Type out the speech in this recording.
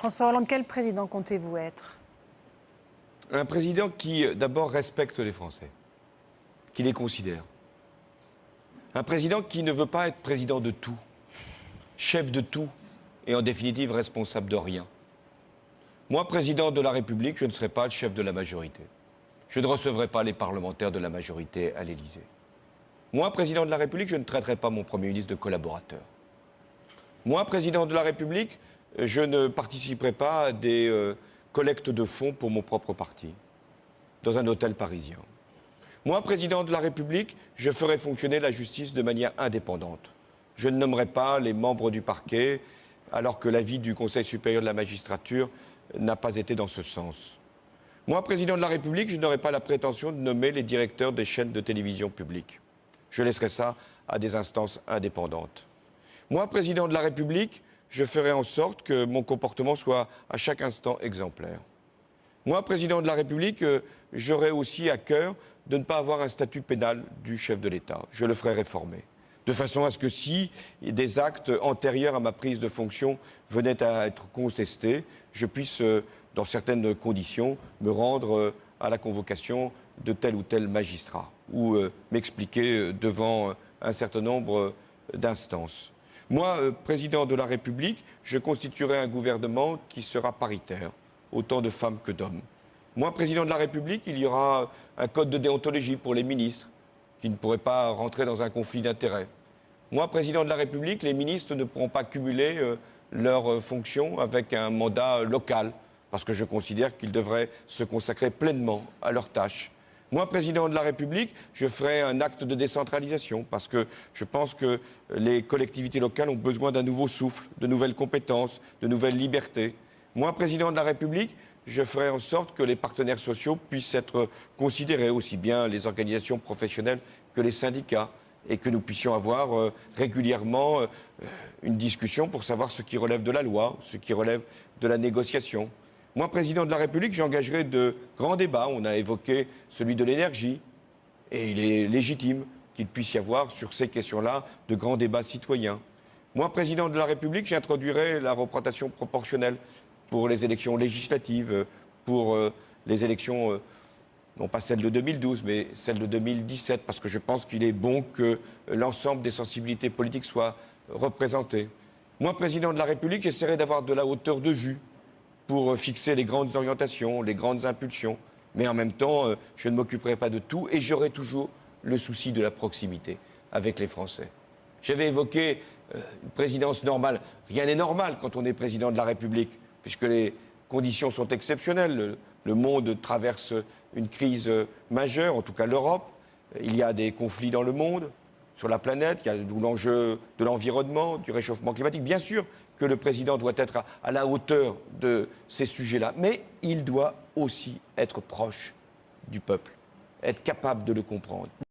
François Hollande, quel président comptez-vous être? Un président qui, d'abord, respecte les Français, qui les considère. Un président qui ne veut pas être président de tout, chef de tout et en définitive responsable de rien. Moi, président de la République, je ne serai pas le chef de la majorité. Je ne recevrai pas les parlementaires de la majorité à l'Élysée. Moi, président de la République, je ne traiterai pas mon Premier ministre de collaborateur. Moi, président de la République, je ne participerai pas à des collectes de fonds pour mon propre parti, dans un hôtel parisien. Moi, président de la République, je ferai fonctionner la justice de manière indépendante. Je ne nommerai pas les membres du parquet, alors que l'avis du Conseil supérieur de la magistrature n'a pas été dans ce sens. Moi, président de la République, je n'aurai pas la prétention de nommer les directeurs des chaînes de télévision publiques. Je laisserai ça à des instances indépendantes. Moi, président de la République, je ferai en sorte que mon comportement soit à chaque instant exemplaire. Moi, président de la République, j'aurai aussi à cœur de ne pas avoir un statut pénal du chef de l'État. Je le ferai réformer. De façon à ce que si des actes antérieurs à ma prise de fonction venaient à être contestés, je puisse, dans certaines conditions, me rendre à la convocation de tel ou tel magistrat ou m'expliquer devant un certain nombre d'instances. Moi, président de la République, je constituerai un gouvernement qui sera paritaire, autant de femmes que d'hommes. Moi, président de la République, il y aura un code de déontologie pour les ministres qui ne pourraient pas rentrer dans un conflit d'intérêts. Moi, président de la République, les ministres ne pourront pas cumuler leurs fonctions avec un mandat local, parce que je considère qu'ils devraient se consacrer pleinement à leurs tâches. Moi, président de la République, je ferai un acte de décentralisation parce que je pense que les collectivités locales ont besoin d'un nouveau souffle, de nouvelles compétences, de nouvelles libertés. Moi, président de la République, je ferai en sorte que les partenaires sociaux puissent être considérés, aussi bien les organisations professionnelles que les syndicats, et que nous puissions avoir régulièrement une discussion pour savoir ce qui relève de la loi, ce qui relève de la négociation. Moi, président de la République, j'engagerai de grands débats. On a évoqué celui de l'énergie, et il est légitime qu'il puisse y avoir sur ces questions-là de grands débats citoyens. Moi, président de la République, j'introduirai la représentation proportionnelle pour les élections législatives, pour les élections, non pas celles de 2012, mais celles de 2017, parce que je pense qu'il est bon que l'ensemble des sensibilités politiques soient représentées. Moi, président de la République, j'essaierai d'avoir de la hauteur de vue pour fixer les grandes orientations, les grandes impulsions. Mais en même temps, je ne m'occuperai pas de tout et j'aurai toujours le souci de la proximité avec les Français. J'avais évoqué une présidence normale. Rien n'est normal quand on est président de la République, puisque les conditions sont exceptionnelles. Le monde traverse une crise majeure, en tout cas l'Europe. Il y a des conflits dans le monde, sur la planète. Il y a l'enjeu de l'environnement, du réchauffement climatique. Bien sûr que le président doit être à la hauteur de ces sujets-là, mais il doit aussi être proche du peuple, être capable de le comprendre.